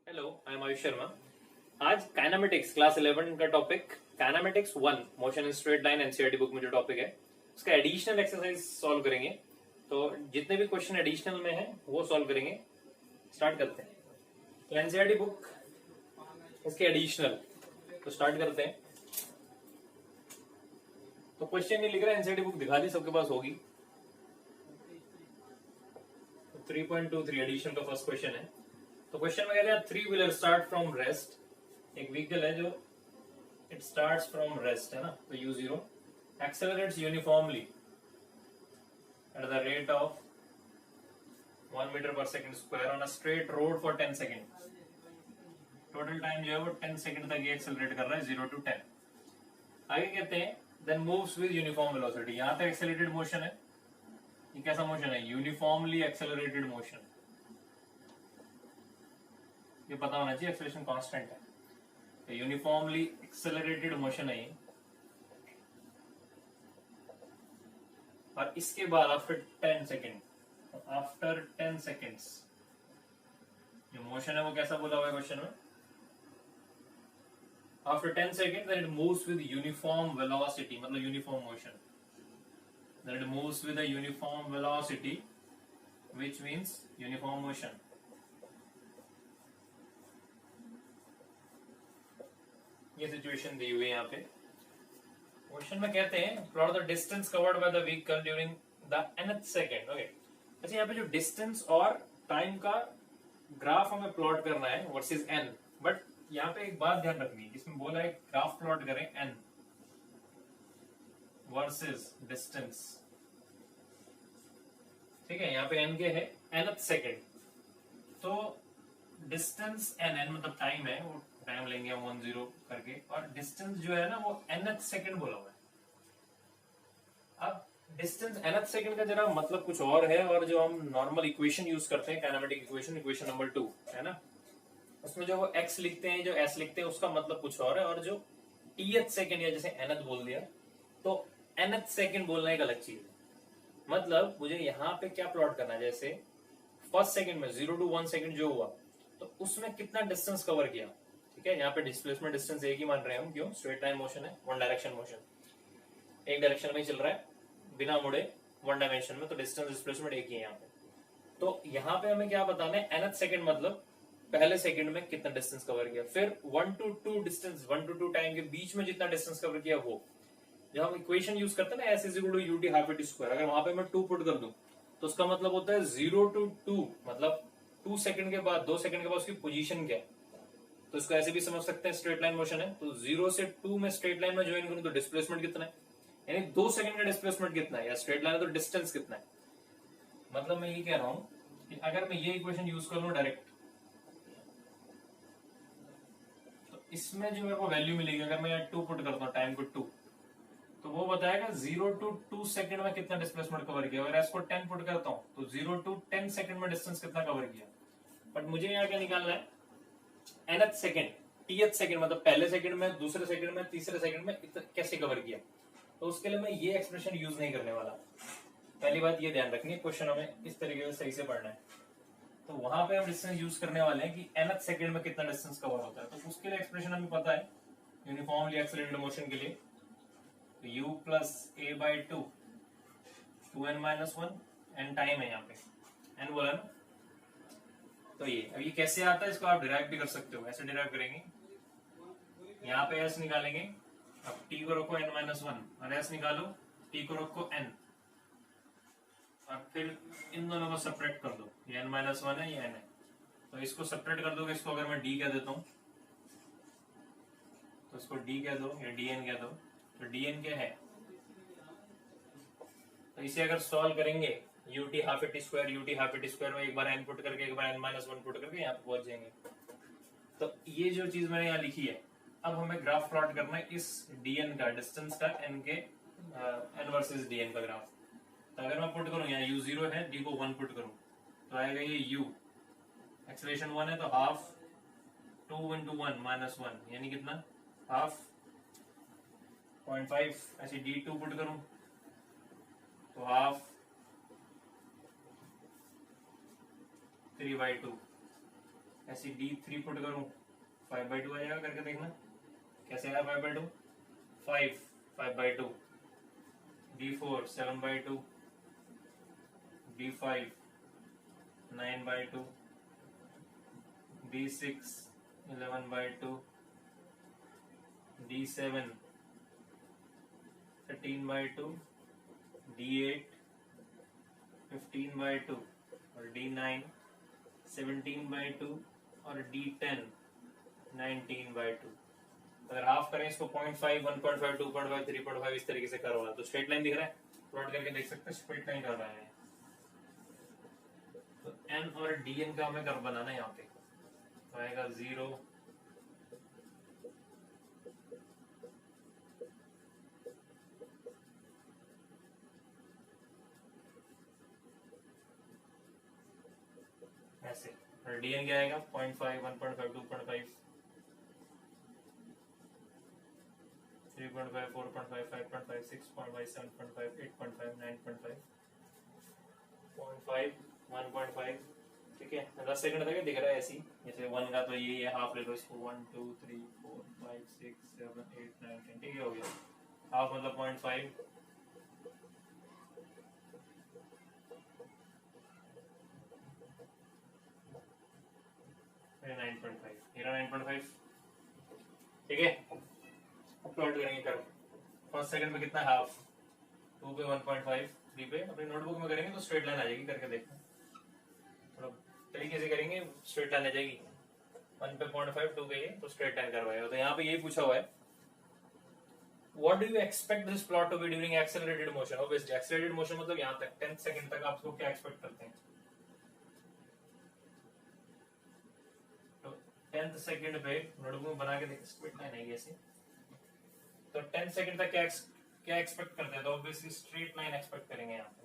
Hello, I am Ayush Sharma. आज kinematics class 11 का topic kinematics 1 motion in straight line NCERT book में जो topic है उसका एडिशनल एक्सरसाइज सॉल्व करेंगे। तो जितने भी क्वेश्चन एडिशनल में है वो सॉल्व करेंगे। स्टार्ट करते हैं। तो एनसीईआरटी बुक इसके एडिशनल, तो स्टार्ट करते हैं। तो क्वेश्चन नहीं लिख रहा, एनसीईआरटी बुक दिखा दी, सबके पास होगी। 3.23 एडिशन का फर्स्ट क्वेश्चन है। तो क्वेश्चन में कह रहे हैं three wheeler start from rest. एक व्हीकल है जो इट स्टार्ट्स फ्रॉम रेस्ट, है ना, तो u0 accelerates uniformly at the rate of 1 metre per second square on a straight road for 10 second. Total time जो है वो 10 सेकंड तक ये एक्सेलरेट कर रहा है 0 to 10। आगे कहते हैं then moves with uniform velocity. यहां तक एक्सेलरेटेड मोशन है। ये कैसा मोशन है? Uniformly accelerated motion. ये पता होना चाहिए, एक्सेलरेशन कांस्टेंट है। तो यूनिफॉर्मली एक्सेलरेटेड मोशन है ये। और इसके बाद आफ्टर 10 सेकेंड, आफ्टर 10 सेकेंड्स जो मोशन है वो कैसा बोला हुआ है क्वेश्चन में? After 10 second that it moves with uniform velocity, मतलब uniform motion. That it moves with a uniform velocity which means uniform motion. ये सिचुएशन दी हुई है यहाँ पे। क्वेश्चन में कहते हैं plot the distance covered by the vehicle during the nth second. Okay, अच्छा यहाँ पे जो डिस्टेंस और टाइम का ग्राफ हमें प्लॉट करना है वर्सेस n। बट यहाँ पे एक बात ध्यान रखनी है, इसमें बोला है ग्राफ प्लॉट करें n वर्सेस डिस्टेंस। ठीक है, यहाँ पे n के है nth सेकेंड, तो डिस्टेंस n मतलब टाइम है, वो टाइम लेंगे हम 10 करके, और डिस्टेंस जो है ना वो nth सेकेंड बोला हुआ है। अब डिस्टेंस nth सेकेंड का जरा मतलब कुछ और है, और जो हम नॉर्मल इक्वेशन यूज करते हैं काइनेमेटिक इक्वेशन, इक्वेशन नंबर 2 है ना, उसमें जो वो x लिखते हैं, जो s लिखते हैं, उसका मतलब कुछ और है। और जो tth सेकेंड या जैसे nth बोल दिया, तो nth सेकेंड बोलना एक अलग चीज है। मतलब मुझे यहाँ पे क्या प्लॉट करना है, जैसे फर्स्ट सेकेंड में 0 to 1 सेकेंड जो हुआ, तो उसमें कितना डिस्टेंस कवर किया। ठीक है, यहाँ पे डिस्प्लेसमेंट डिस्टेंस एक ही मान रहे हैं हम, क्यों? स्ट्रेट लाइन मोशन है, वन डायरेक्शन मोशन, एक डायरेक्शन में ही चल रहा है बिना मुड़े, वन डायमेंशन में, तो डिस्टेंस डिस्प्लेसमेंट एक ही है यहाँ पे। तो यहाँ पे हमें क्या बताना है? nth सेकेंड मतलब पहले सेकेंड में कितना डिस्टेंस कवर किया, फिर 1 to 2 डिस्टेंस, 1 to 2 टाइम के बीच में जितना डिस्टेंस कवर किया वो। जब हम इक्वेशन यूज करते हैं ना s is equal to u t half t square, अगर वहां पे मैं 2 पुट कर दूं तो उसका मतलब होता है 0 to 2, मतलब 2 सेकंड के बाद, 2 सेकंड के बाद उसकी पोजीशन क्या है। तो इसको ऐसे भी समझ सकते हैं, स्ट्रेट लाइन मोशन है तो 0 से 2 में स्ट्रेट लाइन में ज्वाइन करूं तो डिस्प्लेसमेंट कितना है, यानी 2 सेकंड का डिस्प्लेसमेंट कितना है, या स्ट्रेट लाइन है तो डिस्टेंस कितना है। मतलब मैं ये कह रहा हूं कि अगर मैं ये इक्वेशन यूज कर लूं डायरेक्ट, तो इसमें जो मेरे को वैल्यू मिलेगी, अगर मैं 2 पुट करता हूं, टाइम को 2, तो वो बताएगा 0 to 2 सेकंड में कितना डिस्प्लेसमेंट कवर किया। अगर इसको 10 पुट करता हूं तो 0 to 10 सेकंड में डिस्टेंस कितना कवर किया। बट मुझे यहाँ क्या निकालना है? nth सेकंड, tth सेकंड, मतलब पहले सेकंड में, दूसरे सेकंड में, तीसरे सेकंड में कैसे कवर किया। तो उसके लिए मैं ये एक्सप्रेशन यूज नहीं करने वाला। पहली बात ये ध्यान रखनी है, क्वेश्चन हमें इस तरीके से सही से पढ़ना है। तो वहां पे हम डिस्टेंस यूज करने वाले हैं कि nth सेकंड में कितना डिस्टेंस कवर होता है। तो उसके लिए एक्सप्रेशन हमें पता है यूनिफॉर्मली एक्सेलरेटेड मोशन के लिए, तो u plus A by 2 2n minus 1, n time है यहाँ पे, n बोला ना। तो ये अब ये कैसे आता है, इसको आप डिराइव भी कर सकते हो, ऐसे डिराइव करेंगे, यहाँ पे s निकालेंगे, अब t को रखो n माइनस 1 और s निकालो, t को रखो n, और फिर इन दोनों को सेपरेट कर दो, ये n माइनस 1 है, ये n है, तो इसको सेपरेट कर दोगे। इसको अगर मैं d कह देता हूं तो इसको d कह दो या dn कह दो, तो dn क्या है, तो इसे अगर सॉल्व करेंगे ut half t square, ut half t square में एक बार n पुट करके, एक बार n माइनस 1 पुट करके यहाँ पे पहुंच जाएंगे। तो ये जो चीज मैंने यहाँ लिखी है, अब हमें ग्राफ प्लॉट करना है इस dn का, डिस्टेंस का, n के n वर्सेस dn का ग्राफ। तो अगर मैं पुट करूं यहाँ u0 है, d को 1 पुट करूं तो आएगा ये u, एक्सेलरेशन 1 है तो हाफ 2 into 1 माइनस 1, यानी कितना, हाफ 0.5। ऐसे d2 पुट करूं तो हाफ 3/2, ऐसी D3 पुट करूं 5/2 आ जाएगा, करके देखना कैसे आया 5/2। 5/2, D4 7/2, D5 9/2, D6 11/2, D7 13/2, D8 15/2 और D9 17/2 और D10 19/2। अगर हाफ करें इसको 0.5 1.5 2.5 3.5 इस तरीके से करवा, तो स्ट्रेट लाइन दिख रहा है, प्लॉट करके देख सकते हैं स्ट्रेट लाइन कर रहा है। तो N और DN का हमें कर बनाना है यहाँ पे, तो आएगा 0 ऐसे, और DN क्या आएगा 0.5 1.5 2.5 3.5 4.5 5.5 6.5 7.5 8.5 9.5 0.5 1.5। ठीक है, 10 सेकंड तक दिख रहा है ऐसी, जैसे 1 का तो ये है, हाफ ले लो इसको 1 2 3 4 5 6 7 8 9 10, ठीक है हो गया। हाफ मतलब 0.5, फिर 9.5, ये रहा 9.5। ठीक है, प्लॉट करेंगे कर फर्स्ट सेकंड में कितना, हाफ 2 पे 1.5 3 पे, अपनी नोटबुक में करेंगे तो स्ट्रेट लाइन आ जाएगी, करके देखना थोड़ा तरीके से करेंगे, स्ट्रेट लाइन आ जाएगी। 1 पे 0.5 2 पे ये, तो स्ट्रेट लाइन करवाएगा। तो यहाँ पे यही पूछा हुआ है, what do you expect this plot to be during accelerated motion. Obviously accelerated motion मतलब यहाँ तक 10 सेकंड तक आपको क्या एक्सपेक्ट करते हैं, तो 10th सेकंड पे नोटबुक में बना के देखिए, स्ट्रेट लाइन आएगी ऐसे। तो 10 सेकंड तक क्या एक्सपेक्ट करते हैं, तो ऑब्वियसली स्ट्रेट लाइन एक्सपेक्ट करेंगे यहाँ पे।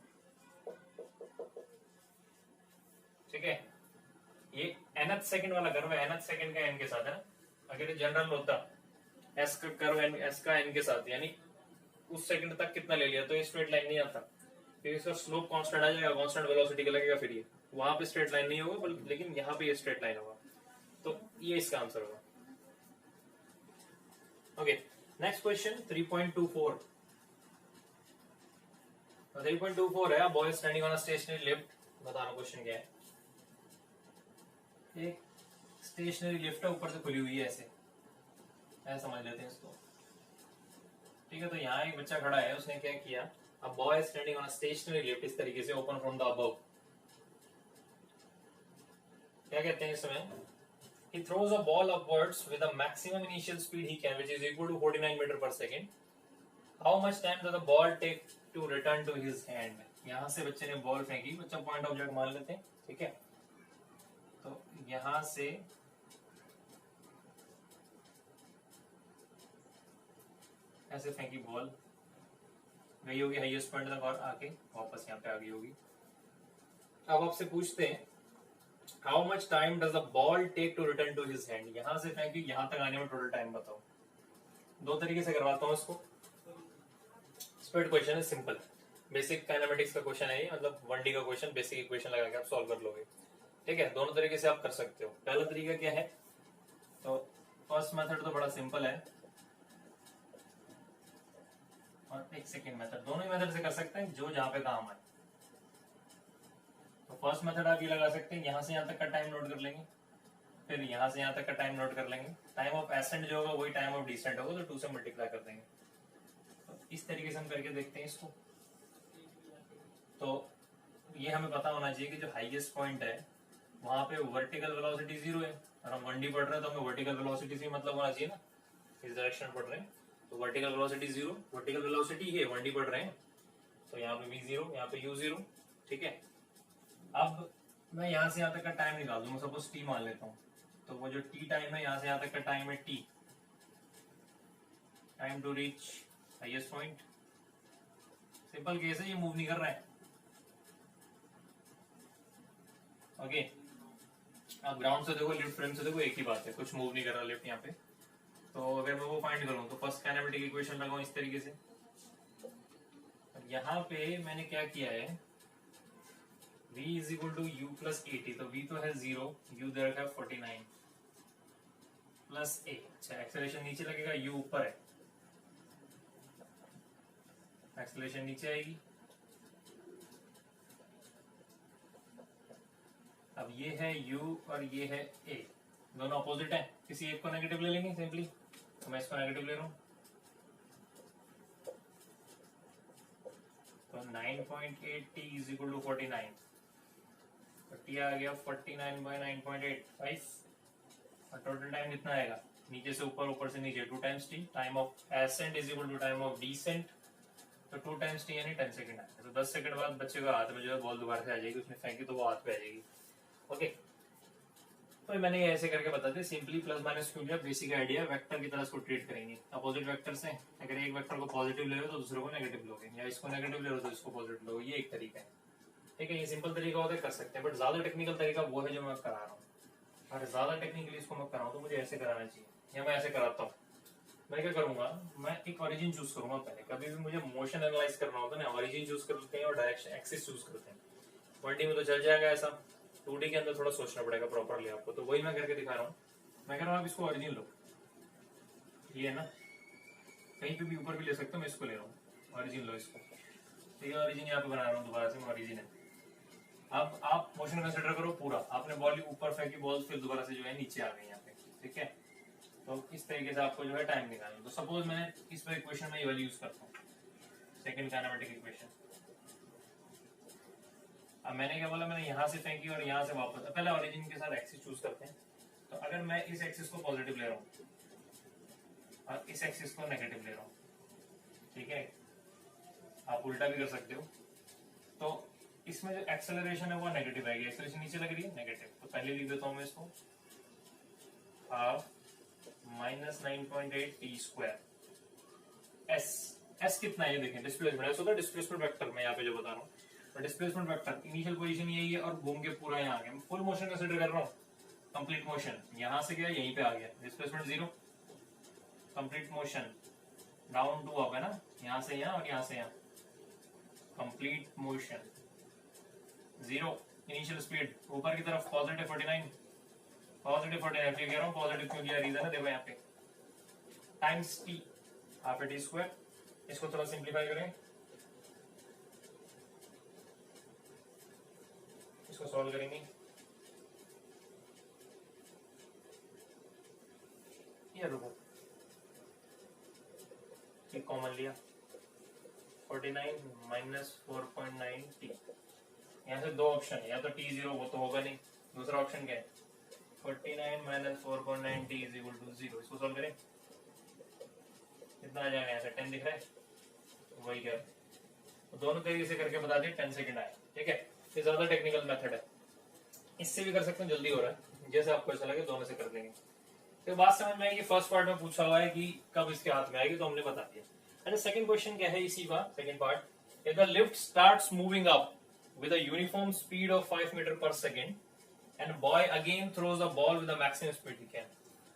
ठीक है, ये nth सेकंड वाला कर्व है, nth सेकंड का n के साथ है ना। अगर ये जनरल होता s का कर्व s का n के साथ, यानी उस सेकंड तक कितना ले लिया, तो ये स्ट्रेट लाइन नहीं आता, फिर इसका स्लोप कांस्टेंट आ जाएगा, कांस्टेंट वेलोसिटी का लगेगा, फिर ये वहां पे स्ट्रेट लाइन नहीं होगा, लेकिन यहाँ पे ये स्ट्रेट लाइन होगा। तो ये इसका आंसर होगा। Okay, next question 3.24। 3.24 है, boy standing on a stationary lift. बताना क्वेश्चन क्या है। एक स्टेशनरी लिफ्ट है, ऊपर से खुली हुई है, ऐसे समझ लेते हैं इसको। ठीक है, तो यहाँ एक बच्चा खड़ा है, उसने क्या किया, a boy standing on a stationary lift, इस तरीके से ओपन फ्रॉम द अबव। क्या कहते हैं इसमें, he throws a ball upwards with a maximum initial speed he can, which is equal to 49 meter per second. How much time does the ball take to return to his hand? यहाँ से बच्चे ने ball फेंकी, बच्चा point object मान लेते हैं, ठीक है। तो यहाँ से ऐसे फेंकी बॉल, गई होगी हाईएस्ट पॉइंट तक और आके वापस यहाँ पे आ गई होगी। अब आपसे पूछते हैं, how much time does the ball take to return to his hand. यहां से फेंकी, यहां तक आने में टोटल टाइम बताओ। दो तरीके से करवाता हूं इसको। स्पीड क्वेश्चन है, सिंपल बेसिक काइनेमेटिक्स का क्वेश्चन है ये, मतलब 1D का क्वेश्चन, बेसिक इक्वेशन लगा के आप सॉल्व कर लोगे। ठीक है, दोनों तरीके से आप कर सकते हो। पहला तरीका क्या है, तो फर्स्ट मेथड तो बड़ा सिंपल है, और एक सेकेंड मेथड, दोनों ही मेथड से कर सकते हैं, जो जहां पे काम आए। तो फर्स्ट मेथड आप ये लगा सकते हैं, यहां से यहां तक का टाइम नोट कर लेंगे, फिर यहां से यहां तक का टाइम नोट कर लेंगे। टाइम ऑफ एसेंट जो होगा वही टाइम ऑफ डिसेंट होगा, तो 2 से मल्टीप्लाई कर देंगे। तो इस तरीके से हम करके देखते हैं इसको। तो ये हमें पता होना चाहिए कि जो हाईएस्ट पॉइंट है वहां पे वर्टिकल वेलोसिटी 0 है, और हम 1D पढ़ रहे हैं तो हमें वर्टिकल वेलोसिटी से मतलब होना चाहिए ना, इस डायरेक्शन पढ़ रहे हैं तो वर्टिकल वेलोसिटी 0, वर्टिकल वेलोसिटी है 1D पढ़ रहे हैं, तो यहाँ पे v0, यहाँ पे u0। ठीक है, अब मैं यहाँ से यहाँ तक का टाइम निकाल दूंगा, सपोज t मान लेता हूँ, तो वो जो t टाइम है, यहाँ से यहाँ तक का टाइम है t, time to reach highest point. Simple case है, ये मूव नहीं कर रहा है। ओके, अब ग्राउंड से देखो, लिफ्ट फ्रेम से देखो, एक ही बात है, कुछ मूव नहीं कर रहा लिफ्ट यहाँ पे। तो अगर मैं वो फाइंड करूँ तो फर्स्ट काइनेमेटिक इक्वेशन लगाऊं इस तरीके से। यहाँ पे मैंने क्या किया है, v is equal to u plus 80, तो v तो है 0, u दे रखा है 49 प्लस a। अच्छा, एक्सेलरेशन नीचे लगेगा, u ऊपर है, एक्सेलरेशन नीचे आएगी। अब ये है u और ये है a, दोनों अपोजिट हैं, किसी एक को नेगेटिव ले लेंगे सिंपली, तो मैं इसको नेगेटिव ले रहा हूं, तो 9.8t इज इक्वल टू 49, तो t आ गया 49 बाय 9.85, और टोटल टाइम कितना आएगा, नीचे से ऊपर, ऊपर से नीचे, 2 times t, time of ascent is equal to time of descent, तो 2 टाइम्स t यानी 10 सेकंड आएगा। तो 10 सेकंड बाद बच्चे का हाथ में जो है बॉल दोबारा से आ जाएगी, उसने फेंकी तो वो हाथ पे आ जाएगी। ओके, तो मैंने ये ऐसे करके बता दिया सिंपली, प्लस माइनस क्यों लिया, बेसिक आइडिया, वेक्टर की तरह इसको ट्रीट करेंगे। अपोजिट वेक्टर से अगर एक वेक्टर को पॉजिटिव ले रहे हो तो दूसरे को नेगेटिव लोगे, या इसको नेगेटिव ले रहे हो तो इसको पॉजिटिव लोगे, ये एक तरीका है। ठीक है, ये सिंपल तरीका होता है, कर सकते हैं, बट ज्यादा टेक्निकल तरीका वो है जो मैं करा रहा हूँ। अगर ज्यादा टेक्निकली इसको मैं कराऊँ तो मुझे ऐसे कराना चाहिए, या मैं ऐसे कराता हूँ। मैं क्या करूंगा, मैं एक ओरिजिन चूज करूंगा पहले। कभी भी मुझे मोशन एनालाइज करना होता है ना, ओरिजिन चूज करते हैं और डायरेक्शन एक्सिस चूज करते हैं। 1D में तो चल जाएगा ऐसा, 2D के अंदर थोड़ा सोचना पड़ेगा प्रॉपरली आपको, तो वही मैं करके दिखा रहा हूँ। मैं कह रहा हूँ आप इसको ओरिजिन लो, ये है ना, कहीं पे भी ऊपर भी ले सकते हो, मैं इसको ले रहा हूँ, ओरिजिन लो इसको। तो ये ओरिजिन यहाँ पे बना रहा हूँ, दोबारा से ओरिजिन है। अब आप मोशन कंसिडर करो पूरा, आपने बॉल ऊपर फेंकी, बॉल फिर दोबारा से जो है नीचे आ गई यहाँ पे, ठीक है। तो इस तरीके से आपको जो है टाइम निकालना। तो सपोज मैं इस पर इक्वेशन में ये वाली यूज करता हूँ, सेकंड काइनेमेटिक इक्वेशन। अब मैंने क्या बोला, मैंने यहाँ से फेंकी और यहाँ से वापस, पहले ओरिजिन के साथ एक्सिस चूज करते हैं। तो अगर मैं इस एक्सिस को पॉजिटिव ले रहा हूँ और इस एक्सिस को नेगेटिव ले रहा हूँ, ठीक है, आप उल्टा भी कर सकते हो। तो इसमें जो एक्सेलरेशन है वो नेगेटिव आएगी, एक्सेलरेशन नीचे लग रही है नेगेटिव, तो पहले लिख देता हूँ मैं इसको, half minus 9.8 T square S. S कितना है ये देखें, डिस्प्लेसमेंट, ऐसा होता है डिस्प्लेसमेंट वेक्टर में यहाँ पे जो बता रहा हूँ, तो डिस्प्लेसमेंट वेक्टर इनिशियल पोजीशन यही है और घूम के पूरा यहाँ आ गया। फुल मोशन कंसीडर कर रहा हूँ, कंप्लीट मोशन यहाँ से गया यहीं पे आ गया, displacement 0, complete motion down to up है ना, यहाँ से यहाँ और यहाँ से यहाँ, कंप्लीट मोशन 0, इनिशियल स्पीड ऊपर की तरफ पॉजिटिव 49, पॉजिटिव 49 कह रहा हूँ, पॉजिटिव क्यों लिया, रीजन है देखो यहाँ पे, times T, half t square. इसको थोड़ा सिंप्लीफाई करें, इसको सॉल्व करेंगे, ये रुको, एक कॉमन लिया, 49 माइनस 4.9 टी। यहाँ से दो ऑप्शन है, या तो टी 0 वो तो होगा नहीं, दूसरा ऑप्शन क्या है, 49 minus 4.9 t is equal to 0। इसको सॉल्व करें, कितना आ जाएगा, यहाँ से 10 दिख रहा है, वही क्या, तो दोनों तरीके से करके बता दिए, 10 सेकंड आए। ठीक है, ये ज्यादा टेक्निकल मेथड है, इससे भी कर सकते हैं, जल्दी हो रहा है, जैसे आपको ऐसा लगे दोनों से कर लेंगे। तो बात समझ में आएगी, फर्स्ट पार्ट में पूछा हुआ है कि कब इसके हाथ में आएगी, तो हमने बता दिया। अच्छा, सेकंड क्वेश्चन क्या है इसी का, second part, if the lift starts moving up with a uniform speed of 5 meter per second and boy again throws the ball with the maximum speed he can।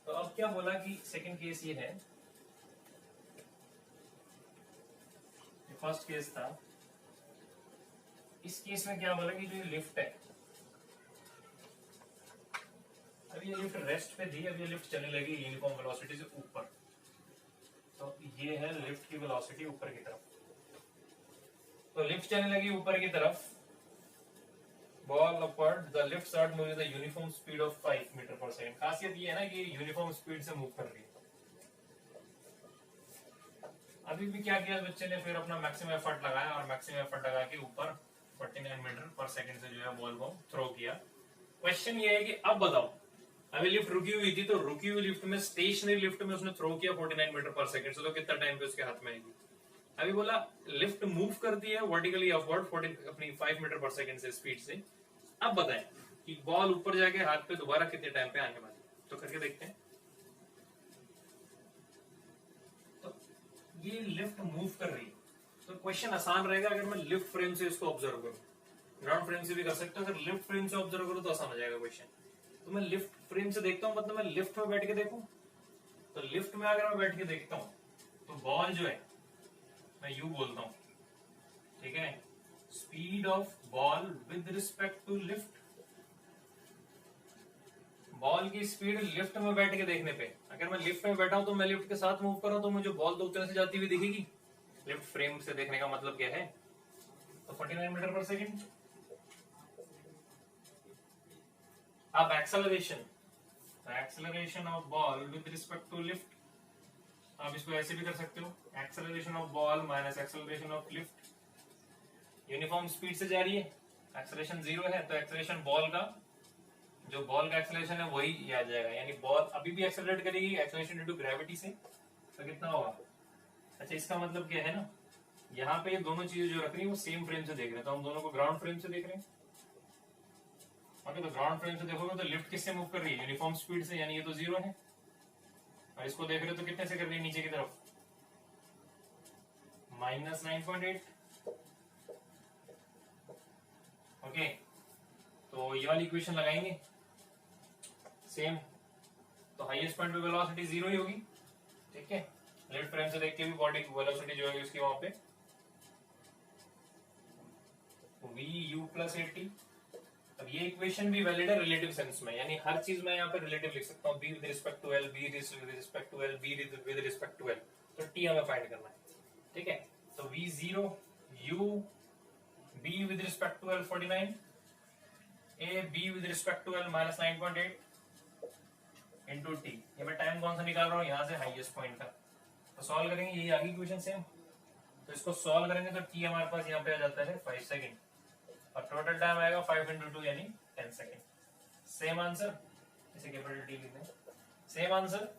तो अब क्या बोला कि सेकंड केस ये है, फर्स्ट केस था, इस case में क्या बोला कि जो ये लिफ्ट है, अब ये लिफ्ट रेस्ट पे थी, अब ये लिफ्ट चलने लगी यूनिफॉर्म वेलोसिटी से ऊपर, तो ये है लिफ्ट की वेलोसिटी ऊपर की तरफ, तो लिफ्ट चलने लगी ऊपर की तरफ, ball upward, the lift start moving the uniform speed of 5 metre per second. खासियत ये है ना कि यूनिफॉर्म स्पीड से मूव कर रही है। अभी भी क्या किया बच्चे ने, फिर अपना मैक्सिमम एफर्ट लगाया और मैक्सिमम एफर्ट लगा के ऊपर 49 मीटर पर सेकंड से जो है बॉल को थ्रो किया। क्वेश्चन ये है कि अब बताओ, अभी लिफ्ट रुकी हुई थी, तो रुकी हुई लिफ्ट में, स्टेशनरी लिफ्ट में उसने थ्रो किया 49 मीटर पर सेकंड से, तो कितना टाइम पे उसके हाथ में आएगी। अभी बोला लिफ्ट मूव करती है वर्टिकली अपवर्ड अपनी 5 मीटर पर सेकंड से स्पीड से। अब बताएं कि बॉल ऊपर जाके हाथ पे दोबारा कितने टाइम पे आने वाली, तो करके देखते हैं। तो ये लिफ्ट मूव कर रही है, तो क्वेश्चन आसान रहेगा अगर मैं लिफ्ट फ्रेम से इसको ऑब्जर्व करूं, ग्राउंड फ्रेम से भी कर सकते हो, अगर लिफ्ट फ्रेम से ऑब्जर्व करूं तो आसान हो जाएगा क्वेश्चन। तो मैं लिफ्ट फ्रेम से देखता हूं, मतलब मैं लिफ्ट में बैठ के देखूं, तो लिफ्ट में अगर मैं बैठ के देखता हूं तो बॉल जो है मैं यू बोलता हूं, ठीक है, speed of ball with respect to lift. Ball की स्पीड लिफ्ट में बैठ के देखने पे, अगर मैं लिफ्ट में बैठा हूं तो मैं लिफ्ट के साथ मूव कर रहा हूं तो मुझे बॉल दो तरह से जाती हुई दिखेगी। लिफ्ट फ्रेम से देखने का मतलब क्या है? तो 49 मीटर पर सेकेंड। अब acceleration of ball with respect to lift, आप इसको ऐसे भी कर सकते हो, acceleration of ball minus acceleration of lift. Uniform speed से जा रही है, एक्सेलरेशन 0 है, तो एक्सेलरेशन बॉल का, जो बॉल का एक्सेलरेशन है वही आ जाएगा, यानी बॉल अभी भी एक्सेलरेट करेगी एक्सेलरेशन ड्यू टू ग्रेविटी से, तो कितना होगा? अच्छा, इसका मतलब क्या है ना, यहाँ पे ये दोनों चीजें जो रख रही है वो सेम फ्रेम से देख रहे हैं, तो हम दोनों को ग्राउंड फ्रेम से देख रहे हैं। ओके, तो ग्राउंड फ्रेम से देखोगे तो लिफ्ट किससे मूव कर रही है? यूनिफॉर्म स्पीड से, यानी ये तो 0 है। और इसको देख रहे हो तो कितने से कर रही है? नीचे की तरफ -9.8। ओके, तो ये वाली इक्वेशन लगाएंगे सेम, तो हाईएस्ट पॉइंट पे वेलोसिटी 0 ही होगी। ठीक है, लिफ्ट फ्रेम से देख के भी बॉडी की वेलोसिटी जो है उसकी वहां पे vu + 80। अब ये इक्वेशन भी वैलिड है रिलेटिव सेंस में, यानी हर चीज में यहाँ पे रिलेटिव लिख सकता हूँ, b with respect to l, b with respect to l, b with respect to l, तो t हमें फाइंड करना है। ठीक है, तो v0 u b with respect to l 49, a b with respect to l -9.8 into t। ये मैं time कौन सा निकाल रहा हूँ? यहाँ से हाईएस्ट पॉइंट का, तो सॉल्व करेंगे, यही आगे इक्वेशन सेम, तो इसको सॉल्व करेंगे तो t हमारे पास यहाँ पे आ जाता है 5 सेकेंड, और टोटल टाइम आएगा 5 × 2 यानी 10 सेकेंड। सेम आंसर, इसे कैपिटल टी लिखते हैं, सेम आंसर,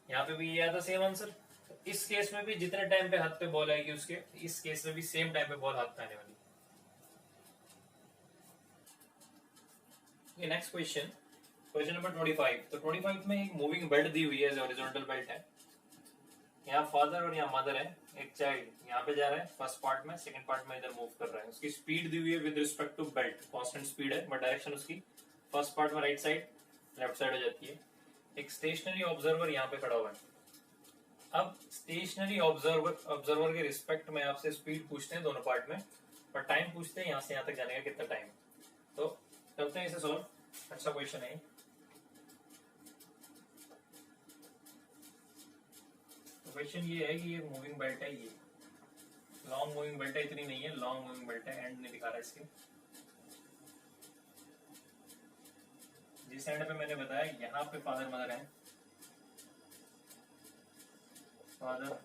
यहाँ पे भी ये आता सेम आंसर। तो इस केस में भी जितने टाइम पे हाथ पे बॉल आएगी उसके, इस केस में भी सेम टाइम पे बॉल हाथ पे आने वाली। Next question, question number 25। तो 25 में एक मूविंग बेल्ट दी हुई है, हॉरिजॉन्टल बेल्ट है, यहाँ फादर और यहाँ मदर है, एक चाइल्ड यहाँ पे जा रहा है फर्स्ट पार्ट में, सेकंड पार्ट में इधर मूव कर रहा है, उसकी स्पीड दी हुई है with respect to belt, constant speed है, बट डायरेक्शन उसकी फर्स्ट पार्ट में राइट साइड, लेफ्ट साइड हो जाती है। एक स्टेशनरी ऑब्जर्वर यहाँ पे खड़ा हुआ है। अब स्टेशनरी ऑब्जर्वर के रिस्पेक्ट में आपसे स्पीड पूछते हैं दोनों पार्ट में, पर टाइम पूछते हैं यहाँ से यहाँ तक जाने का कितना टाइम। तो करते हैं इसे सॉल्व, अच्छा क्वेश्चन है। क्वेश्चन ये है कि ये मूविंग बेल्ट है, ये लॉन्ग मूविंग बेल्ट है, इतनी नहीं है, लॉन्ग मूविंग बेल्ट है, एंड नहीं दिखा रहा है इसके। जिस एंड पे मैंने बताया यहाँ पे फादर मदर है, फादर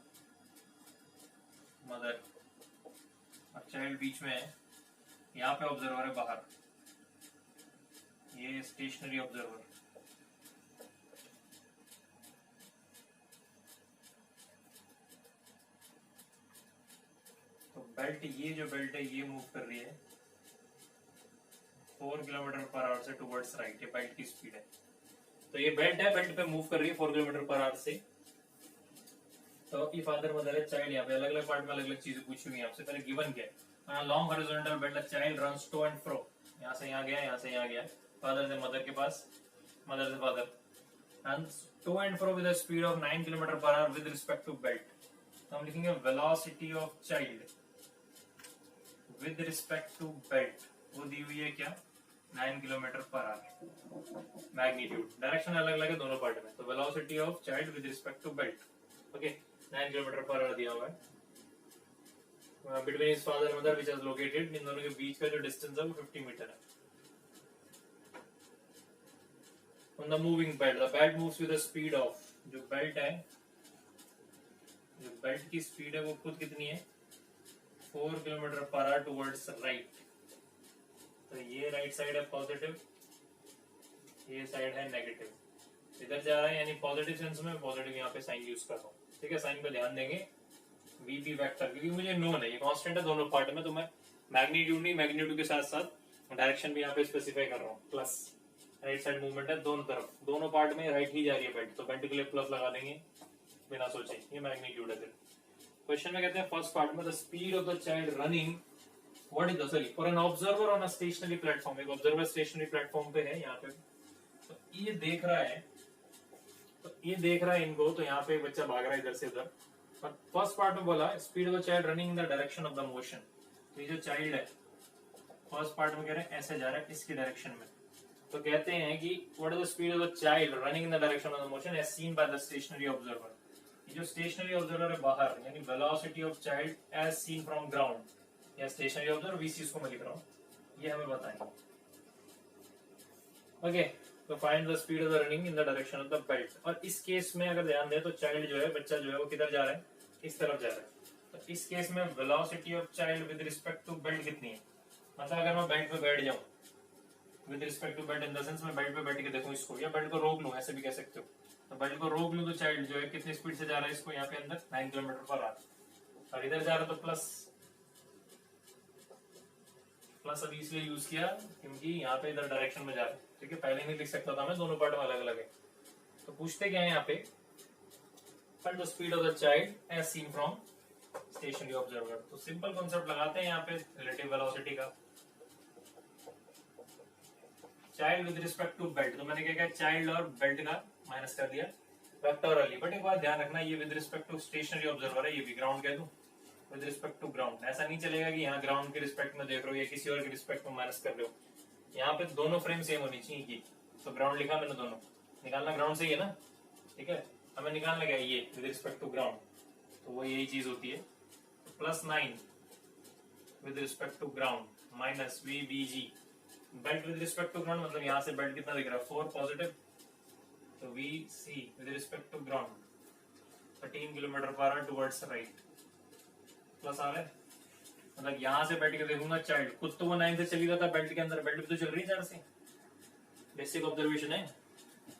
मदर और चाइल्ड बीच में है, यहाँ पे ऑब्जर्वर है बाहर, ये स्टेशनरी ऑब्जर्वर। बेल्ट, ये जो बेल्ट है ये मूव कर रही है 4 km/h से टुवर्ड्स राइट, ये बेल्ट की स्पीड है। तो ये बेल्ट है, बेल्ट पे मूव कर रही है 4 km/h से। तो आपकी फादर मदर है, चाइल्ड, यहाँ पे अलग अलग पार्ट में अलग अलग चीजें पूछी हुई है आपसे। पहले गिवन क्या है, long horizontal belt, child runs to and fro, यहाँ से यहाँ गया, यहाँ से यहाँ गया, फादर से मदर के पास, मदर से father, and to and fro with a speed of 9 km/h with respect to belt. तो हम लिखेंगे velocity of child with respect to belt, वो दी हुई है क्या, 9 km/h। मैग्नीट्यूड, डायरेक्शन अलग अलग है दोनों पार्ट में, तो velocity of child with respect to belt, okay, 9 km/h दिया हुआ है। Between his father mother which is located, इन दोनों के बीच का जो डिस्टेंस है वो 50 मीटर है। On the moving belt, the belt moves with the speed of, जो बेल्ट है, जो बेल्ट की स्पीड है वो खुद कितनी है, 4 km/h टुवर्ड्स राइट। तो ये राइट साइड है पॉजिटिव, ये साइड है नेगेटिव, इधर जा रहा है, यानी पॉजिटिव सेंस में पॉजिटिव यहाँ पे साइन यूज कर रहा हूँ। ठीक है, साइन पे ध्यान देंगे, वीपी वेक्टर, क्योंकि मुझे नोन है, ये कांस्टेंट है दोनों पार्ट में, तो मैं मैग्नीट्यूड नहीं, मैग्नीट्यूड के साथ साथ डायरेक्शन भी यहाँ पे स्पेसिफाई कर रहा हूँ, प्लस राइट साइड मूवमेंट है दोनों तरफ, दोनों पार्ट में राइट ही जा रही है बेल्ट, तो बेल्ट के लिए प्लस लगा देंगे बिना सोचे, ये मैग्नीट्यूड है। फिर क्वेश्चन में कहते हैं फर्स्ट पार्ट में the speed of the child running, what is the, sorry, for an observer on a stationary platform, एक ऑब्जर्वर स्टेशनरी प्लेटफॉर्म पे है यहाँ पे, तो ये देख रहा है, तो ये देख रहा है इनको, तो यहाँ पे बच्चा भाग रहा है इधर से उधर। फर्स्ट पार्ट में बोला speed of the child running in the direction of the motion, तो ये जो चाइल्ड है फर्स्ट पार्ट में कह रहे हैं ऐसे जा रहा है इसकी डायरेक्शन में, तो कहते हैं कि what is the speed of the child running in the direction of the motion as seen by the stationary observer. ये जो स्टेशनरी ऑब्जर्वर है बाहर, यानी velocity of child as seen from ground या स्टेशनरी ऑब्जर्वर वीसी इसको मैं लिख रहा हूँ, ये हमें बताएंगे। ओके, तो find the speed of the running in the direction of the belt. और इस केस में अगर ध्यान दें तो चाइल्ड जो है, बच्चा जो है वो किधर जा रहा है, इस तरफ जा रहा है। तो इस केस में velocity of child with respect to belt कितनी है, मतलब अगर मैं बेल्ट पे बैठ जाऊं with respect to belt in the sense मैं बेल्ट पे बैठ के देखूं इसको, या बेल्ट को रोक लूं, ऐसे भी कह सकते हो। तो बेल्ट को रोक लूं तो चाइल्ड जो है कितनी स्पीड से जा रहा है, इसको यहाँ पे अंदर 9 किलोमीटर पर आवर, और इधर जा रहा है तो प्लस अभी इसलिए यूज किया क्योंकि यहाँ पे इधर डायरेक्शन में जा रहा है। ठीक है, पहले नहीं लिख सकता था मैं, दोनों पार्ट में अलग अलग है। तो पूछते क्या है यहाँ पे, find the speed of the child as seen from stationary observer. तो सिंपल कॉन्सेप्ट लगाते हैं यहाँ पे रिलेटिव वेलोसिटी का, child with respect to belt. तो मैंने क्या किया, चाइल्ड और बेल्ट का माइनस कर दिया वेक्टोरली, बट एक बात ध्यान रखना, ये with respect to stationary observer है, ये भी ग्राउंड कह दूं विद रिस्पेक्ट टू ग्राउंड। ऐसा नहीं चलेगा कि यहाँ ग्राउंड के रिस्पेक्ट में देख रहे हो या किसी और के रिस्पेक्ट में माइनस कर रहे हो, यहाँ पे दोनों फ्रेम सेम होनी चाहिए की। तो ग्राउंड लिखा मैंने, दोनों निकालना ग्राउंड से ही है ना, ठीक है, हमें निकालना क्या ये विद रिस्पेक्ट टू ग्राउंड, तो वो यही चीज होती है। +9 with respect to ground minus VBG, belt with respect to ground मतलब यहाँ से बेल्ट कितना दिख रहा है 4 पॉजिटिव, तो VC with respect to ground 13 kilometre per hour towards right, plus आ रहा है, मतलब यहाँ से बैठ के देखूंगा चाइल्ड, खुद तो वो 9 से चली जाता बेल्ट के अंदर, बेल्ट भी तो चल रही है 4 से, बेसिक ऑब्जर्वेशन है।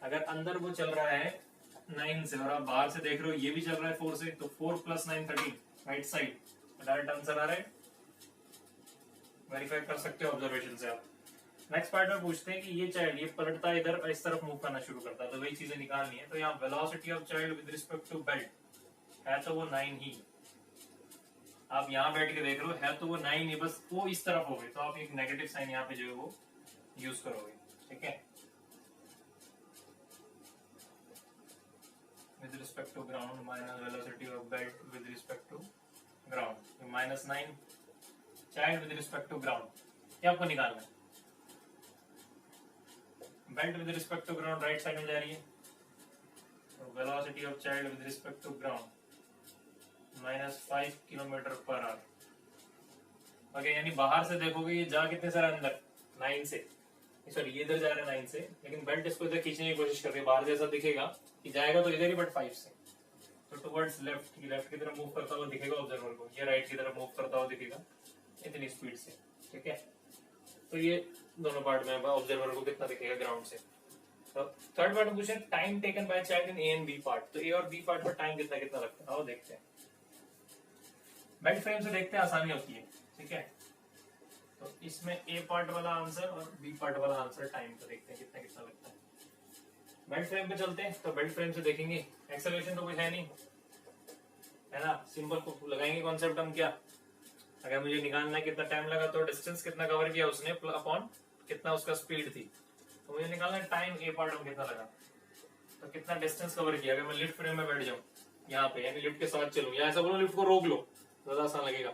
अगर अंदर वो चल रहा है 9 से और आप बाहर से देख रहे हो ये भी चल रहा है 4 से, तो 4 + 9 13 राइट साइड, डायरेक्ट आंसर आ रहा है, वेरीफाई कर सकते हो ऑब्जर्वेशन से आप। नेक्स्ट पार्ट में पूछते हैं कि ये चाइल्ड ये पलटता है इधर इस तरफ मूव करना शुरू करता है, तो वही चीजें निकालनी है। तो यहाँ velocity of child with respect to belt है तो वो 9 ही, आप यहाँ बैठ के देख रहे हो है तो वो 9 ही, बस वो इस तरफ हो गए, तो आप एक नेगेटिव साइन यहाँ पे जो है वो यूज करोगे। ठीक है, with respect to ground minus velocity of belt with respect to ground, -9 child with respect to ground, क्या आपको निकालना है, belt with respect to ground right side में जा रही है, तो velocity of child with respect to ground -5 kilometre per hour. Okay, यानी बाहर से देखोगे ये जा कितने सारे अंदर 9 से, सॉरी ये इधर जा रहा है 9 से, लेकिन बेल्ट इसको इधर खींचने की कोशिश कर रही है, बाहर से ऐसा दिखेगा कि जाएगा तो इधर ही बट 5 से, तो टुवर्ड्स लेफ्ट की तरफ मूव करता हुआ दिखेगा ऑब्जर्वर को, ये राइट की तरफ मूव करता हुआ दिखेगा इतनी स्पीड से। ठीक है, तो ये दोनों पार्ट में ऑब्जर्वर को कितना दिखेगा ग्राउंड से। तो थर्ड पार्ट में पूछे time taken by child in A and B part, तो A और B पार्ट में टाइम कितना कितना लगता है, आओ देखते हैं। बेल्ट फ्रेम से देखते हैं, आसानी होती है। ठीक है, तो इसमें A पार्ट वाला आंसर और B पार्ट वाला आंसर टाइम पे देखते हैं कितना कितना लगता है। बेल्ट फ्रेम पे चलते हैं, तो बेल्ट फ्रेम से देखेंगे एक्सेलरेशन तो कुछ है नहीं, है ना, सिंपल को लगाएंगे कॉन्सेप्ट हम, क्या अगर मुझे निकालना है कितना टाइम लगा तो डिस्टेंस कितना कवर किया उसने अपॉन कितना उसका स्पीड थी, तो मुझे निकालना है टाइम A पार्ट में कितना लगा, तो कितना डिस्टेंस कवर किया। अगर मैं लिफ्ट फ्रेम में बैठ जाऊं यहाँ पे, यानी लिफ्ट के साथ चलूं, या ऐसा बोलो लिफ्ट को रोक लो, ज्यादा आसान लगेगा,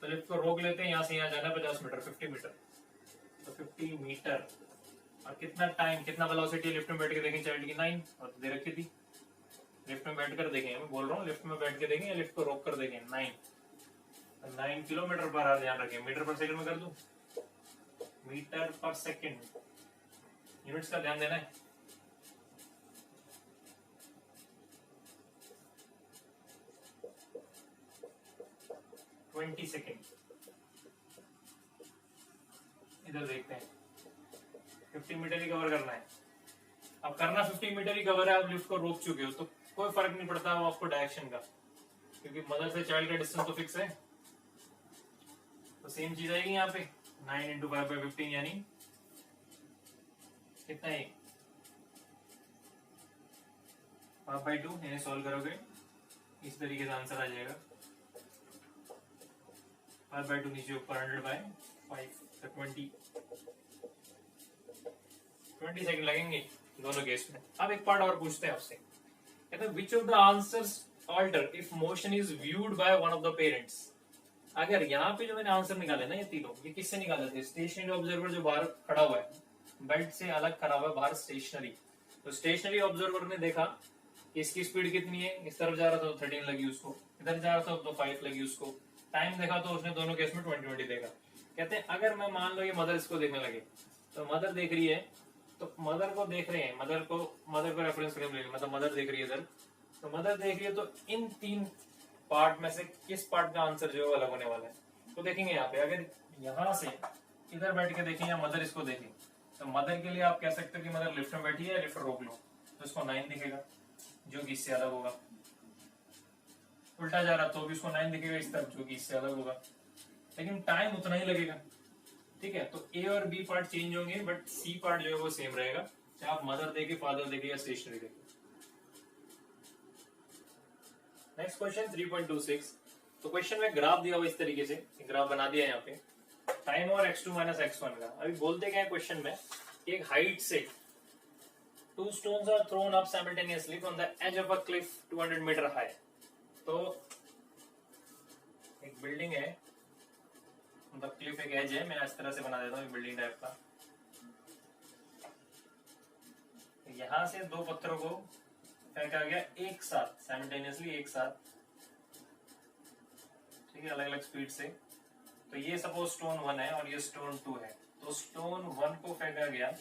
तो लिफ्ट को रोक लेते हैं, यहाँ से यहाँ जाना है 50 मीटर 50 मीटर, तो 50 मीटर और कितना टाइम कितना वेलोसिटी लिफ्ट में बैठ के देखें चाइल्ड की 9 और दे रखी थी, लिफ्ट में बैठ कर देखें, मैं बोल रहा हूँ लिफ्ट में बैठ के देखें या लिफ्ट को रोक कर देखें 9 किलोमीटर पर आवर, ध्यान रखें मीटर पर सेकंड में कर दूं, मीटर पर सेकंड, यूनिट्स का ध्यान देना है। ट्वेंटी सेकेंड, इधर देखते हैं 50 मीटर ही कवर करना है। अब करना 50 मीटर ही कवर है, आप लिफ्ट को रोक चुके हो तो कोई फर्क नहीं पड़ता वो आपको डायरेक्शन का, क्योंकि मदर से चाइल्ड का डिस्टेंस तो फिक्स है, तो सेम चीज आएगी यहाँ पे 9 × 5/15 यानी कितना है 5/2, यानी सॉल्व करोगे इस तरीके से आंसर आ जाएगा 5/2 नीचे ऊपर 100/5, तो 20 सेकंड लगेंगे दोनों केस में। अब एक पार्ट और पूछते हैं आपसे, कहते हैं which of the answers alter if motion is viewed by one of the parents। अगर यहाँ पे जो मैंने आंसर निकाले ना ये तीनों, ये किससे निकाले थे? स्टेशनरी ऑब्जर्वर जो बाहर खड़ा हुआ है, बेल्ट से अलग खड़ा हुआ है बाहर स्टेशनरी, तो स्टेशनरी ऑब्जर्वर ने देखा कि इसकी स्पीड कितनी है, इस तरफ जा रहा था तो 13 लगी उसको, इधर जा रहा था तो 5 लगी उसको, टाइम देखा तो उसने दोनों केस में 20-20 देखा। कहते हैं अगर मैं मान लो ये मदर इसको देखने लगे, तो मदर देख रही है, तो मदर को देख रहे हैं, मदर को रेफरेंस फ्रेम ले लिया, मतलब मदर देख रही है इधर, तो मदर देख रही है, तो इन 3 पार्ट में से किस पार्ट का आंसर जो है वो अलग होने वाला है? तो देखेंगे यहाँ पे, अगर यहाँ से इधर बैठ के देखें या मदर इसको देखें, तो मदर के लिए आप कह सकते हो कि मदर लिफ्ट में बैठी है, लिफ्ट रोक लो, तो इसको 9 दिखेगा, जो कि इससे अलग होगा। उल्टा जा रहा तो भी उसको 9 दिखेगा इस तरफ, जो कि इससे अलग होगा, लेकिन टाइम उतना ही लगेगा। ठीक है, तो ए और बी पार्ट चेंज होंगे, बट सी पार्ट जो है वो सेम रहेगा, चाहे आप मदर देखे, फादर देखे या स्टेशनरी देखे। Next question 3.26। तो क्वेश्चन में ग्राफ दिया हुआ इस तरीके से, ग्राफ बना दिया यहाँ पे टाइम और x2 माइनस x1 का। अभी बोलते क्या है क्वेश्चन में, एक हाइट से 2 stones are thrown up simultaneously from the edge of a cliff 200 meter high। तो एक बिल्डिंग है, मतलब क्लिफ एक एज है, मैं इस तरह से बना देता हूँ बिल्डिंग टाइप का। यहाँ से 2 पत्थरों को फेंका गया एक साथ, साइमल्टेनियसली एक साथ, ठीक है, अलग अलग स्पीड से। तो ये सपोज स्टोन 1 है और ये स्टोन 2 है, तो स्टोन 1 को फेंका गया,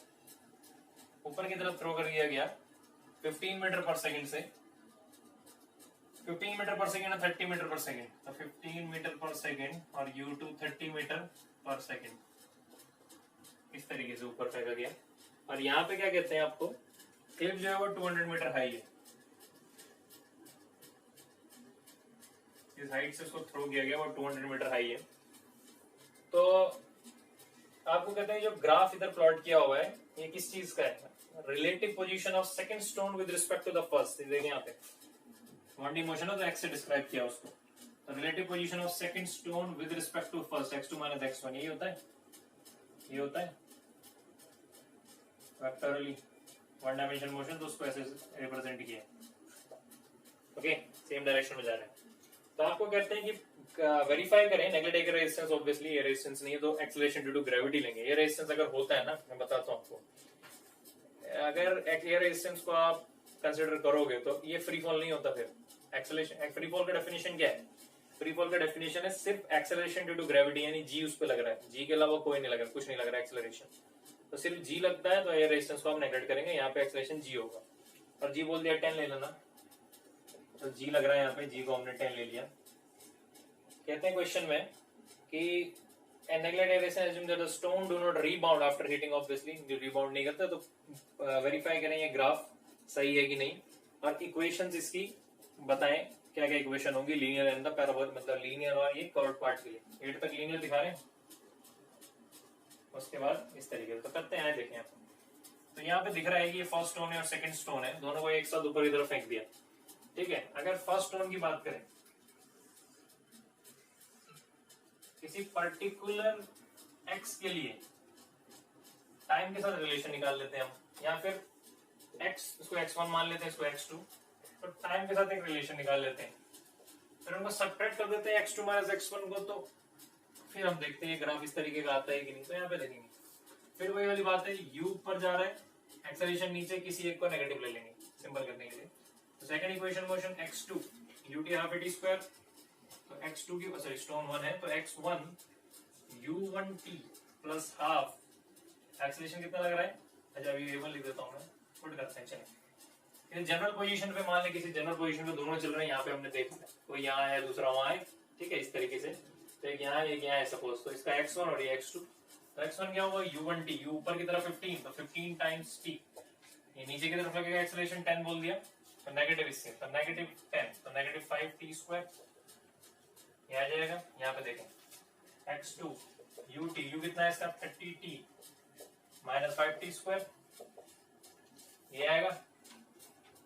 ऊपर की तरफ थ्रो कर दिया गया 15 मीटर पर सेकंड से, 15 मीटर पर सेकंड और 30 मीटर पर सेकंड, तो 15 मीटर पर सेकंड और U2 30 मीटर पर सेकंड, इस तरीके से ऊपर फेंका गया। और यहाँ पे क्या कहते हैं आपको, क्लिफ जो है वो 200 मीटर हाई है, इस हाइट से उसको थ्रो किया गया, वो 200 मीटर हाई है। तो आपको कहते हैं जो ग्राफ इधर प्लॉट किया हुआ है ये किस चीज का है, relative position of second stone with respect to the first. देखिए यहाँ पे क्वांटिटी मोशन है तो x से डिस्क्राइब किया उसको, तो relative position of second stone with respect to first x2 minus x1, यही होता है, ये होता है वेक्टोरली वन डायमेंशन मोशन, तो उसको ऐसे रिप्रेजेंट किया। ओके, सेम डायरेक्शन में जा रहे हैं। तो आपको कहते हैं कि वेरीफाई करें नेगेटिव रेजिस्टेंस, ऑब्वियसली ये रेजिस्टेंस नहीं है तो एक्सेलरेशन ड्यू टू ग्रेविटी लेंगे। ये रेजिस्टेंस अगर होता है ना, मैं बताता हूँ आपको, अगर ये रेजिस्टेंस को आप कंसिडर करोगे तो ये फ्री फॉल नहीं होता। फिर एक्सेलरेशन, फ्री फॉल का डेफिनेशन क्या है? फ्री फॉल का डेफिनेशन है सिर्फ एक्सेलरेशन ड्यू टू ग्रेविटी, यानी जी उस पर लग रहा है, जी के अलावा कोई नहीं लग रहा, कुछ नहीं लग रहा एक्सेलरेशन, तो सिर्फ जी लगता है, तो ये रेजिस्टेंस को हम नेगलेक्ट करेंगे, यहाँ पे एक्सेलरेशन जी होगा। और जी बोल दिया 10 ले लेना, तो जी लग रहा है यहाँ पे, जी को हमने 10 ले लिया। कहते हैं क्वेश्चन में कि stone do not rebound after hitting, obviously जो रीबाउंड नहीं करता, तो वेरीफाई करें ये ग्राफ सही है कि नहीं, और इक्वेशंस इसकी बताएं क्या क्या इक्वेशन होगी लीनियर एंड द पैराबोल, मतलब लीनियर और ये कर्व्ड पार्ट के लिए। 8 तक लीनियर दिखा रहे हैं, उसके बाद इस तरीके से तो करते हैं। देखें आप, तो यहाँ पे दिख रहा है कि ये फर्स्ट स्टोन है और सेकंड स्टोन है, दोनों को एक साथ ऊपर की तरफ फेंक दिया। ठीक है, अगर फर्स्ट स्टोन की बात करें, किसी पर्टिकुलर x के लिए टाइम के साथ रिलेशन निकाल लेते हैं हम, या फिर x, इसको x1 मान लेते हैं, इसको x2, तो टाइम के साथ एक रिलेशन निकाल लेते हैं, फिर उनको सब्ट्रैक्ट कर देते हैं x2 माइनस x1 को, तो फिर हम देखते हैं ग्राफ इस तरीके का आता है कि नहीं। तो यहाँ पे देखेंगे फिर वही वाली बात है, u ऊपर जा रहा है, एक्सेलरेशन नीचे, किसी एक को नेगेटिव ले लेंगे सिंपल करने के लिए। तो second equation motion x2 ut half at square, तो x2 की सॉरी स्टोन 1 है, तो x1 u1t plus half, acceleration कितना लग रहा है, अच्छा अभी a1 लिख देता हूं मैं, पुट करते हैं। चलिए जनरल पोजीशन पे मान ले, किसी जनरल पोजीशन पे दोनों चल रहे हैं, यहाँ पे हमने देख लिया, कोई यहाँ है दूसरा वहां है, ठीक है, इस तरीके से, तो एक यहाँ एक यहाँ है सपोज, तो इसका x1 और ये x2, तो x1 क्या होगा u1t, u ऊपर की तरफ 15, तो 15 टाइम्स t, ये नीचे की तरफ लगेगा एक्सेलरेशन 10 बोल दिया, तो नेगेटिव इससे, तो नेगेटिव 10, तो नेगेटिव 5t स्क्वायर ये आ जाएगा। यहाँ पे देखें x2 ut, u कितना है इसका 30t माइनस 5t स्क्वायर, ये आएगा।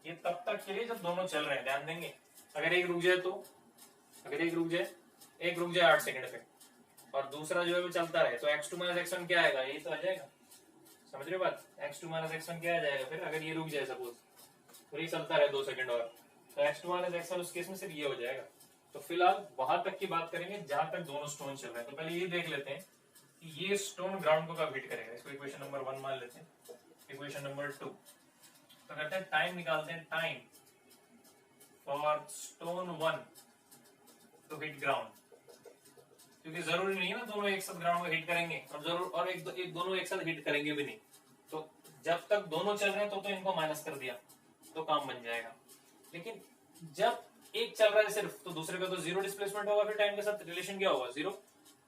ये तब तक के लिए जब दोनों चल रहे हैं, ध्यान देंगे, अगर एक रुक जाए तो, अगर एक रुक जाए 8 सेकंड पे और दूसरा जो है वो चलता रहे, तो x2 माइनस x1 क्या आएगा, ये तो आ जाएगा, समझ रहे हो बात, x2 माइनस x1 क्या आ जाएगा, फिर अगर ये रुक जाए सपोज, फिर ये चलता रहे 2 सेकंड और, तो x2 माइनस x1 उस केस में सिर्फ ये हो जाएगा, तो फिलहाल वहां तक की बात करेंगे जहां तक दोनों स्टोन चल रहे हैं। तो पहले ये देख लेते हैं कि ये स्टोन ग्राउंड को कब हिट करेगा। इसको इक्वेशन नंबर 1 मान लेते हैं, इक्वेशन नंबर 2। तो कहते हैं टाइम निकालते हैं, time for stone 1 to hit ground, क्योंकि जरूरी नहीं है ना दोनों एक साथ ग्राउंड को हिट करेंगे, और जरूर और एक दोनों एक साथ हिट करेंगे भी नहीं। तो जब तक दोनों चल रहे हैं तो इनको माइनस कर दिया तो काम बन जाएगा। लेकिन जब एक चल रहा है सिर्फ, तो दूसरे का तो जीरो डिस्प्लेसमेंट होगा, फिर टाइम के साथ रिलेशन क्या होगा, जीरो।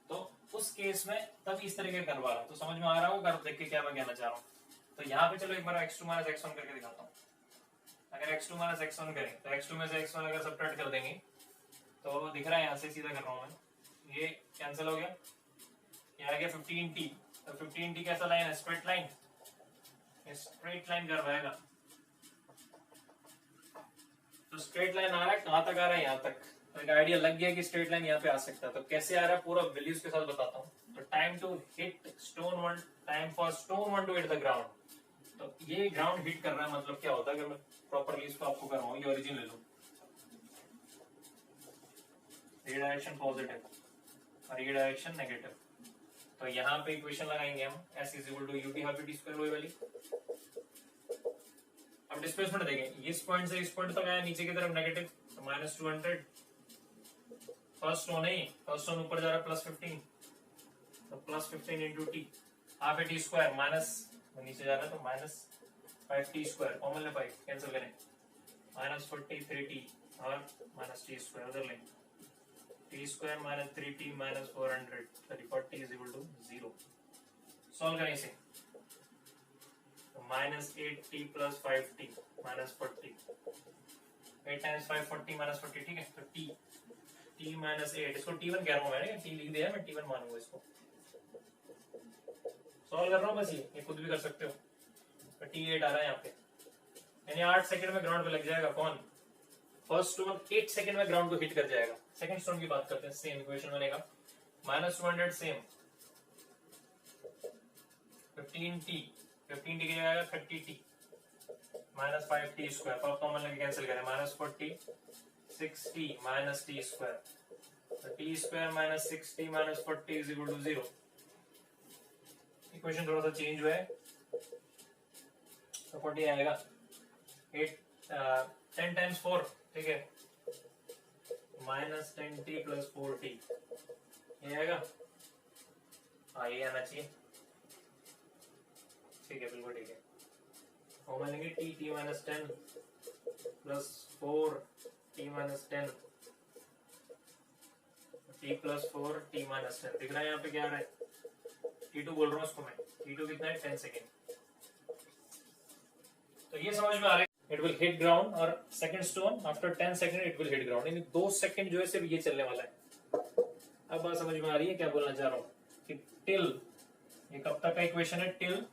तो उस केस में तब इस तरीके करवा रहा हूं। तो समझ में आ रहा होगा, देख के क्या मैं कहना चाह रहा हूँ। तो यहाँ पे चलो एक बार x2 माइनस x1 करके दिखाता हूँ। अगर x2 माइनस x1 करें तो x2 में से x1 अगर सब्ट्रैक्ट कर देंगे तो दिख रहा है, यहाँ से सीधा कर रहा हूँ मैं, ये कैंसिल हो गया, ये आ गया 15t। तो 15t कैसा लाइन है, स्ट्रेट लाइन, स्ट्रेट लाइन कर रहेगा। तो स्ट्रेट लाइन आ रहा है, कहां तक आ रहा है, यहाँ तक। तो एक आइडिया लग गया कि स्ट्रेट लाइन यहाँ पे आ सकता है। तो कैसे आ रहा है पूरा वैल्यूज के साथ बताता हूँ। तो time to hit stone 1, time for stone 1 to hit the ground. तो ये ग्राउंड हिट कर रहा है, मतलब क्या होता है, अगर मैं प्रॉपरली इसको आपको करवाऊं, ये ओरिजिन ले लूं, ये डायरेक्शन पॉजिटिव और ये डायरेक्शन नेगेटिव। तो यहाँ पे इक्वेशन लगाएंगे हम, s is equal to ut half t square वही वाली। अब डिस्प्लेसमेंट देखें, इस पॉइंट से इस पॉइंट तक आया नीचे की तरफ नेगेटिव, तो माइनस 200। फर्स्ट स्टोन है, फर्स्ट स्टोन ऊपर जा रहा है प्लस 15, तो plus 15 into T half t square, minus नीचे जा रहा है तो माइनस 5t स्क्वायर, कॉमन ले 5 कैंसिल करें, माइनस 43t और माइनस टी स्क्वायर उधर लें, t square minus 3t minus 400, 40 is equal to 0। Solve करें इसे, minus 8t plus 5t minus 40, 8 times 5 40 minus 40, ठीक है। तो t माइनस 8, इसको t1 कह रहा हूँ मैंने, t लिख दिया, मैं t1 मानूंगा इसको। सॉल्व कर रहा हूँ बस, ये खुद भी कर सकते हो। तो t8 आ रहा है यहाँ पे, यानी 8 सेकंड में ग्राउंड पे लग जाएगा। कौन, फर्स्ट स्टोन 8 सेकंड में ग्राउंड को हिट कर जाएगा। सेकंड स्टोन की बात करते हैं, सेम इक्वेशन बनेगा, माइनस 200 सेम, 15t की जगह 30t माइनस 5t स्क्वायर, पर कॉमन लेके कैंसिल करें, minus 40 6t minus t square, तो t square minus 6t minus 40 is equal to 0। Equation थोड़ा सा चेंज हुआ है, तो 40 आएगा 10 टाइम्स 4, ठीक है, माइनस 10t प्लस 4t, ये आएगा, हाँ ये आना चाहिए, ठीक है, बिल्कुल ठीक है। कॉमन लेंगे t minus 10 plus 4t minus 10, t plus 4t minus 10, दिख रहा है यहाँ पे क्या आ रहा है, t2 बोल रहा हूँ उसको मैं, t2 कितना है 10 सेकेंड। तो ये समझ में आ रहा है, इट विल हिट ग्राउंड, और second stone after 10 second it will hit ground, यानी 2 सेकंड जो है सिर्फ ये चलने वाला है। अब बात समझ में आ रही है क्या बोलना चाह रहा हूँ, कि टिल, ये कब तक का इक्वेशन है, टिल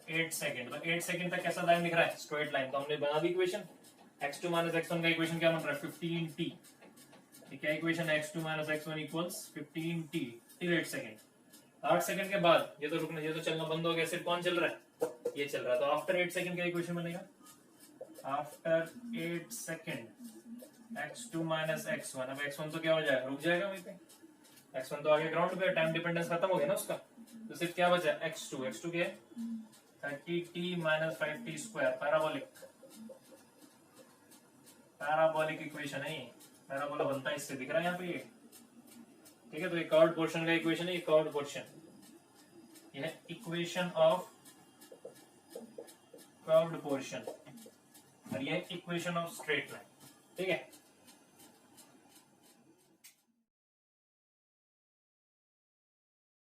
8 सेकंड। तो 8 सेकंड तक कैसा लाइन दिख रहा है, स्ट्रेट लाइन। तो हमने बना the equation, x2 minus x1 का इक्वेशन क्या बन रहा है, 15t। क्या इक्वेशन है, x2 minus x1 equals 15t till 8 second. 8 second के बाद ये तो रुकना, ये तो चलना बंद हो गया, सिर्फ कौन चल रहा है, ये चल रहा है। तो आफ्टर 8 सेकंड का इक्वेशन बनेगा, after 8 second x2 minus x1। अब x1 तो क्या हो जाएगा, रुक जाएगा वहीं पे, x1 तो आगे ग्राउंड पे, टाइम डिपेंडेंस खत्म हो गया ना उसका। तो सिर्फ क्या बचा, x2 क्या है, 30t minus 5t square, parabolic equation है, पैराबोला बनता है इससे, दिख रहा है यहाँ पे ये, ठीक है। तो ये कर्व्ड पोर्शन का इक्वेशन है, ये कर्व्ड पोर्शन, ये है इक्वेशन ऑफ कर्व्ड पोर्शन, और ये इक्वेशन ऑफ स्ट्रेट लाइन, ठीक है।